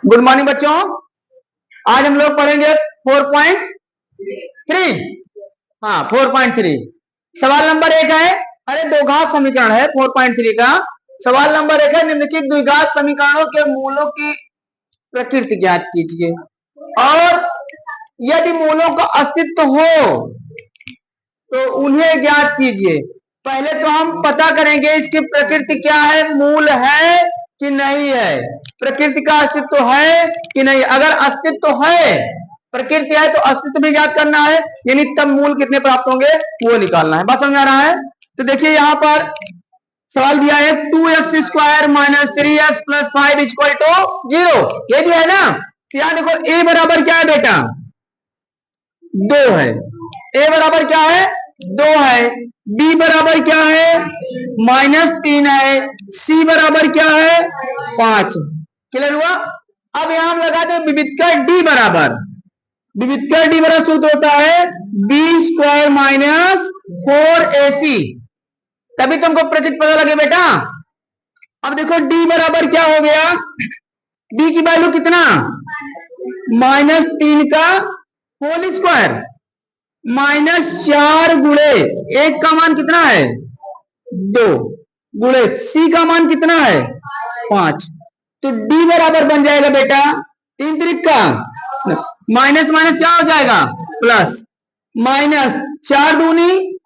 Good morning बच्चों। आज हम लोग पढ़ेंगे 4.3। हाँ 4.3 सवाल नंबर 1 है। अरे दो घात समीकरण है 4.3 का। सवाल नंबर 1 है, निम्नलिखित द्विघात समीकरणों के मूलों की प्रकृति ज्ञात कीजिए। और यदि मूलों का अस्तित्व हो तो उन्हें ज्ञात कीजिए। पहले तो हम पता करेंगे इसकी प्रकृति क्या है, मूल है कि नहीं है, प्रकृति का अस्तित्व है कि नहीं। अगर अस्तित्व है, प्रकृति है, तो अस्तित्व भी ज्ञात करना है, यानी तब मूल कितने प्राप्त होंगे वो निकालना है। बात समझ आ रहा है? तो देखिए यहां पर सवाल दिया है 2x² minus 3x plus 5 equal to 0, ये दिया है ना। तो यहां देखो a बराबर क्या है बेटा, 2 है। a बराबर क्या है, 2 है। b बराबर क्या है, -3 है। c बराबर क्या है, 5। क्लियर हुआ? अब यहां हम लगाते हैं विविधकर d बराबर, विविधकर d बराबर सूत्र होता है b² माइनस 4ac, तभी तुमको प्रकृति पता लगे बेटा। अब देखो d बराबर क्या हो गया, d की वैल्यू कितना, -3 का होल स्क्वायर, -4 गुणे 1 का मान कितना है, 2 गुणे c का मान कितना है, 5। तो d बराबर बन जाएगा बेटा 3 त्रिक का माइनस माइनस क्या हो जाएगा प्लस, -4 दूनी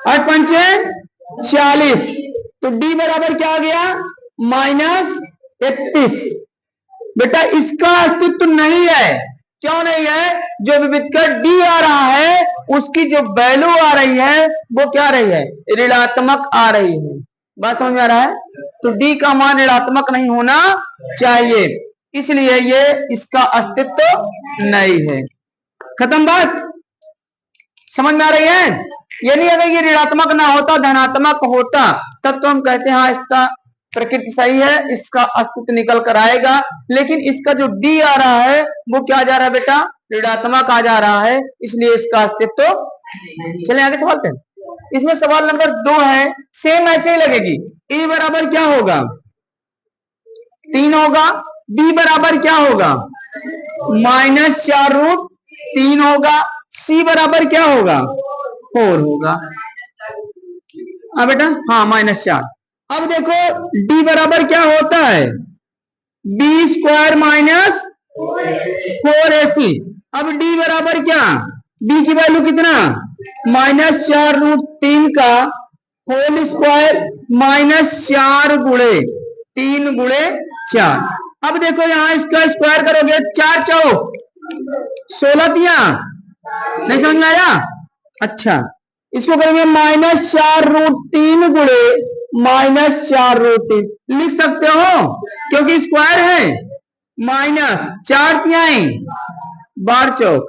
8 पंचे 40। तो d बराबर क्या आ गया, -31। बेटा इसका अस्तित्व नहीं है। क्यों नहीं है? जो विविधकर d आ रहा है उसकी जो वैल्यू आ रही है वो क्या रही है, ऋणात्मक आ रही है। बात समझ में आ रहा है? तो d का मान ऋणात्मक नहीं होना चाहिए, इसलिए ये इसका अस्तित्व नहीं है। खत्म बात, समझ में आ रही है? यानी अगर ये ऋणात्मक ना होता, धनात्मक होता, तब तो हम कहते हैं हाँ इसका प्रकृति सही है, इसका अस्तित्व निकल कर आएगा। लेकिन इसका जो डी आ रहा है वो क्या जा रहा है बेटा, ऋणात्मक आ जा रहा है, इसलिए इसका अस्तित्व। चले आगे सवाल पे। इसमें सवाल नंबर 2 है, सेम ऐसे ही लगेगी। ए बराबर क्या होगा, 3 होगा। बी बराबर क्या होगा, -4√3 होगा। सी बराबर क्या होगा, 4 होगा। हाँ बेटा, हाँ -4। अब देखो d बराबर क्या होता है, b² माइनस 4ac। अब d बराबर क्या, d की वैल्यू कितना, -4√3 का होल स्क्वायर -4 गुणे 3 गुणे 4। अब देखो यहां इसका स्क्वायर करोगे, 4 चौक 16 तिया, नहीं समझ में आया? अच्छा, इसको करेंगे -4√3 गुणे -4√3, लिख सकते हो क्योंकि स्क्वायर है। -4 तिहाई 12 चौक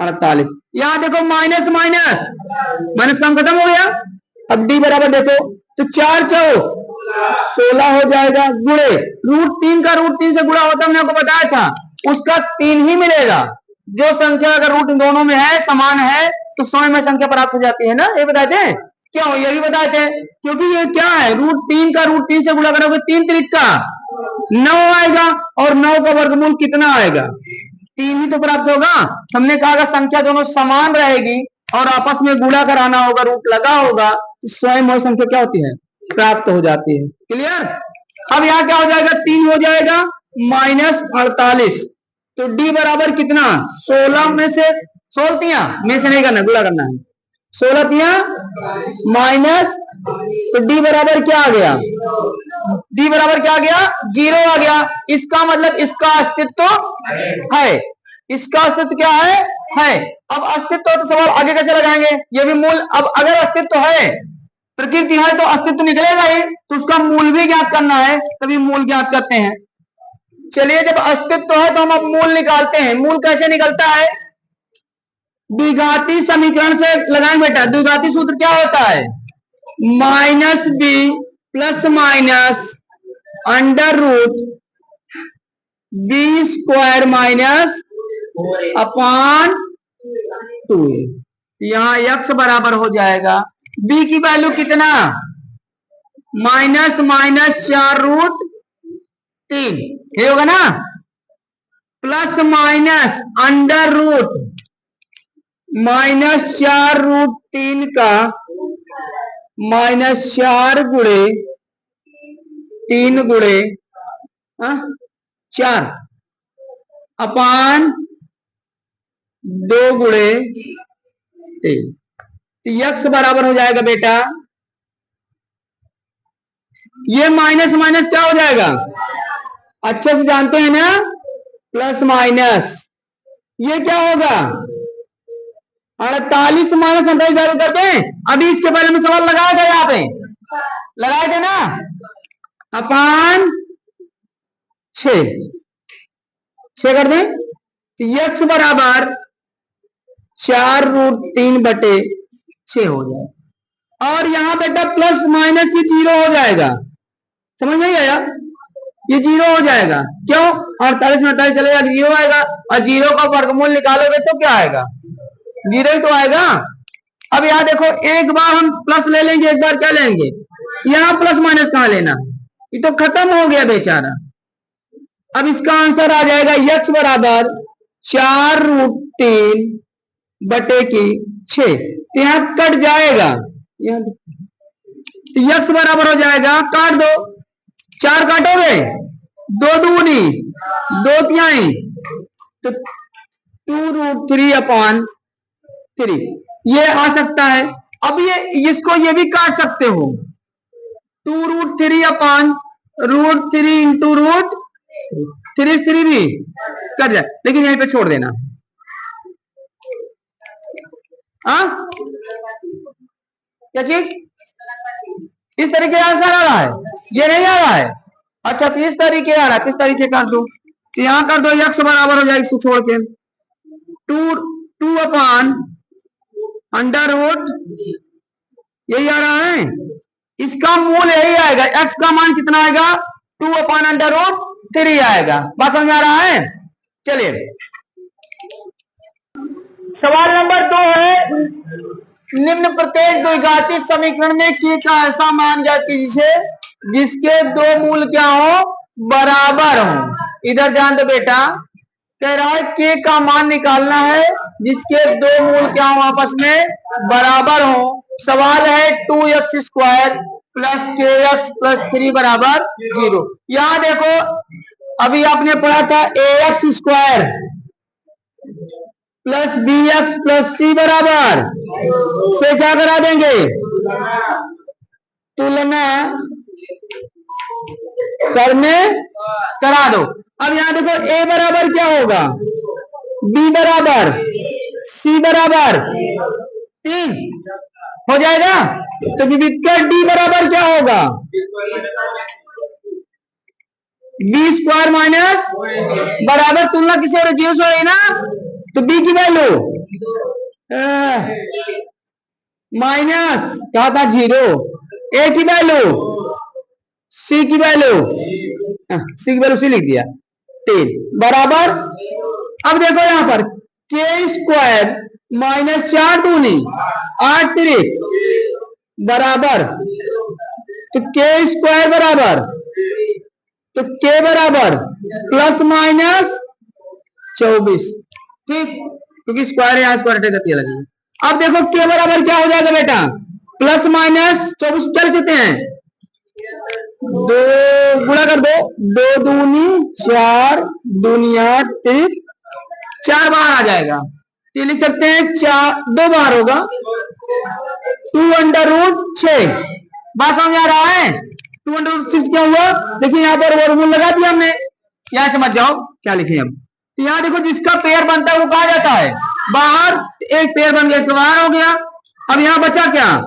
48। यहां देखो माइनस माइनस माइनस काम खत्म हो गया। अब डी बराबर देखो तो 4 चौक 16 हो जाएगा, गुणे √3 का √3 से गुणा होता मैंने आपको बताया था, उसका 3 ही मिलेगा। जो संख्या अगर रूट दोनों में है, समान है, तो स्वयं में संख्या प्राप्त हो जाती है ना, ये बताए थे। क्यों ये भी बताए थे, क्योंकि ये क्या है, √3 का √3 से गुणा करोगे 3 त्रिक का 9 आएगा, और 9 का वर्गमूल कितना आएगा, 3 ही तो प्राप्त होगा। हमने कहा अगर संख्या दोनों समान रहेगी और आपस में गुणा कराना होगा, रूट लगा होगा, तो स्वयं वह संख्या क्या होती है, प्राप्त हो जाती है। क्लियर? अब यहां क्या हो जाएगा, 3 हो जाएगा -48। तो d बराबर कितना, 16 में से 16 तिया में से नहीं करना, गुणा करना है, 16 तिया माइनस, तो d बराबर क्या आ गया, d बराबर क्या आ गया, 0 आ गया। इसका मतलब इसका अस्तित्व है, इसका अस्तित्व क्या है। अब अस्तित्व तो सवाल आगे कैसे लगाएंगे, ये भी मूल। अब अगर अस्तित्व है, प्रकृति है, तो अस्तित्व निकलेगा ही, तो उसका मूल भी ज्ञात करना है, तभी मूल ज्ञात करते हैं। चलिए जब अस्तित्व है तो हम अब मूल निकालते हैं। मूल कैसे निकलता है, द्विघाती समीकरण से लगाएंगे बेटा। द्विघाती सूत्र क्या होता है, -b plus minus √b² minus upon 2। यहां x बराबर हो जाएगा, b की वैल्यू कितना, -4√3, ये होगा ना, प्लस माइनस अंडर रूट -4√3 का -4 गुणे 3 गुणे 4 अपान 2 गुणे 3। तो यक्स बराबर हो जाएगा बेटा, ये माइनस माइनस क्या हो जाएगा, अच्छे से जानते हैं ना, प्लस माइनस, ये क्या होगा 48 माइनस 48 वैल्यू कर दें। अभी इसके पहले में सवाल लगाया था, यहाँ पे लगाए थे ना, अपान 6 कर दें, तो यक्स बराबर 4√3/6 हो जाए। और यहां बेटा प्लस माइनस ये 0 हो जाएगा, समझ नहीं आया, ये 0 हो जाएगा, क्यों, 48 में 48 चलेगा, 0 आएगा, और 0 का वर्गमूल निकालोगे तो क्या आएगा, 0 ही तो आएगा। अब यहां देखो, एक बार हम प्लस ले लेंगे, एक बार क्या लेंगे, यहां प्लस माइनस कहां लेना, ये तो खत्म हो गया बेचारा। अब इसका आंसर आ जाएगा यक्स बराबर 4√3/6, तो यहां कट जाएगा, यहां तो यक्स बराबर हो जाएगा, काट दो, 4 काटोगे, 2 दूनी 2 तिहाई, तो 2√3/3 ये आ सकता है। अब ये इसको ये भी काट सकते हो, 2√3/√3 इंटू रूट 3 भी कर जाए, लेकिन यहीं पे छोड़ देना। क्या चीज, इस तरीके आंसर आ रहा है, ये नहीं आ रहा है, अच्छा तो इस तरीके आ रहा है, किस तरीके कर दो, तो यहां कर दो, यक्स बराबर हो जाएगा, इसको छोड़ के 2/√, यही आ रहा है, इसका मूल यही आएगा, एक्स का मान कितना आएगा, 2/√3 आएगा। बात समझ आ रहा है। चलिए सवाल नंबर 2 है, निम्न प्रत्येक द्विघाती समीकरण में k का ऐसा मान ज्ञात कीजिए जिसके दो मूल क्या हो, बराबर हो। इधर ध्यान दो बेटा, कह रहा है k का मान निकालना है जिसके दो मूल क्या हो, आपस में बराबर हो। सवाल है 2x² प्लस kx+3 बराबर 0। यहां देखो, अभी आपने पढ़ा था ax² प्लस bx+c बराबर से क्या करा देंगे, तुलना करने करा दो। अब यहां देखो, a बराबर क्या होगा, b बराबर c बराबर 3 हो जाएगा, तो विविक्तर d बराबर क्या होगा, b² माइनस बराबर, तुलना किसी और 0 से है ना, तो b की वैल्यू माइनस कहा था 0, a की वैल्यू, c की वैल्यू, c लिख दिया 3 बराबर। अब देखो यहां पर k² माइनस 4 दूनी 8 3 बराबर, तो k² बराबर, तो k बराबर प्लस माइनस 24, ठीक, क्योंकि स्क्वायर यहां स्क्वायर गति लगेगी। अब देखो k बराबर क्या हो जाएगा बेटा, प्लस माइनस 24 चल चुके हैं, 2 गुणा कर दो, 2 दूनी 4 दूनिया 3, 4 बाहर आ जाएगा, तो लिख सकते हैं 4 2 बाहर होगा, 2√6। बात समझ आ रहा है, 2√6 क्या हुआ, देखिए यहां पर वर्गमूल लगा दिया हमने, यहां समझ जाओ क्या लिखे हम। तो यहां देखो, जिसका पेयर बनता है वो कहा जाता है बाहर, एक पेयर बन गया, इसका बाहर हो गया। अब यहां बचा क्या,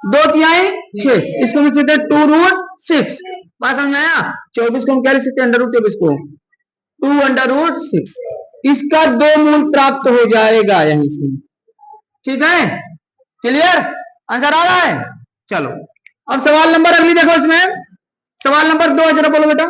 2 तिहाई 6, इसको लिख सकते हैं 2√6। बात समझ आया, 24 को हम क्या लिख सकते हैं, √24 को 2√6, इसका दो मूल प्राप्त हो जाएगा यहीं से, ठीक है, क्लियर, आंसर आ रहा है। चलो अब सवाल नंबर अगली देखो, इसमें सवाल नंबर 2 जरा बोलो बेटा,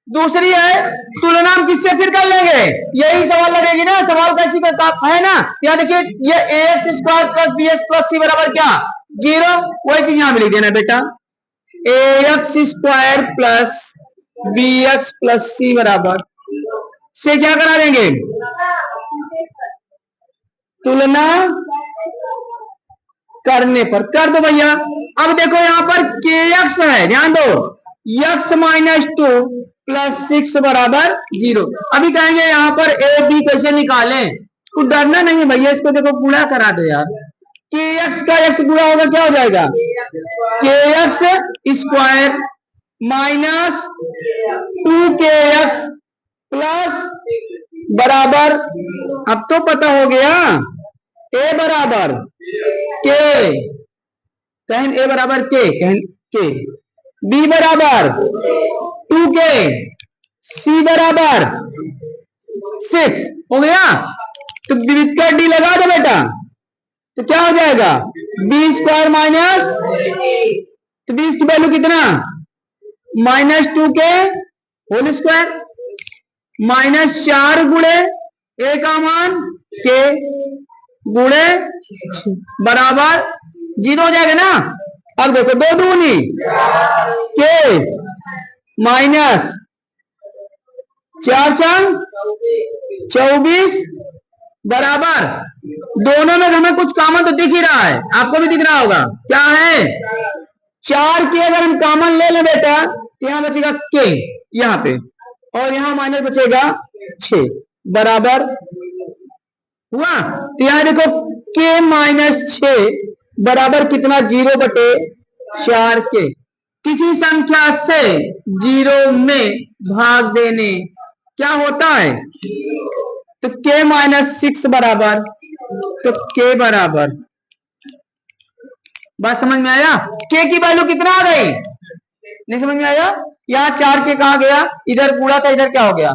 दूसरी है, तुलना हम किससे फिर कर लेंगे, यही सवाल लगेगी ना, सवाल कैसी का है ना, यहाँ देखिए, ये ax² प्लस bx+c बराबर क्या 0, वही चीज यहां भी लिख देना बेटा, ax² plus B X plus C बराबर से क्या करा देंगे, तुलना करने पर कर दो भैया। अब देखो यहां पर के एक्स है, ध्यान दो, x minus two plus six बराबर जीरो। अभी कहेंगे यहां पर ए बी कैसे निकालें, कुछ डरना नहीं है भैया, इसको देखो गुणा करा दो यार। के एक्स का एक्स गुणा होगा क्या हो जाएगा, के एक्स स्क्वायर माइनस टू के एक्स प्लस बराबर, अब तो पता हो गया, ए बराबर के, कहें ए बराबर के, कहें के, बी बराबर टू के, सी बराबर सिक्स, हो गया। तो डिविडेंड डी लगा दो बेटा, तो क्या हो जाएगा, बी स्क्वायर माइनस, तो बी की वैल्यू कितना, माइनस टू के होल स्क्वायर माइनस चार गुणे ए का मान के गुणे बराबर जीरो हो जाएगा ना। अब देखो दो दूनी के माइनस चार चार 24 बराबर, दोनों में हमें कुछ कॉमन तो दिख ही रहा है, आपको भी दिख रहा होगा, क्या है, चार के अगर हम कॉमन ले लें बेटा तो यहां बचेगा के यहां पे, और यहां माइनस बचेगा 6 बराबर हुआ। तो यहां देखो के माइनस 6 बराबर कितना, जीरो बटे चार के। किसी संख्या से जीरो में भाग देने क्या होता है, तो के माइनस सिक्स बराबर, तो के बराबर, बात समझ में आया, के की वैल्यू कितना आ गई, नहीं समझ में आया, यहाँ चार के कहा गया, इधर पूरा था, इधर क्या हो गया,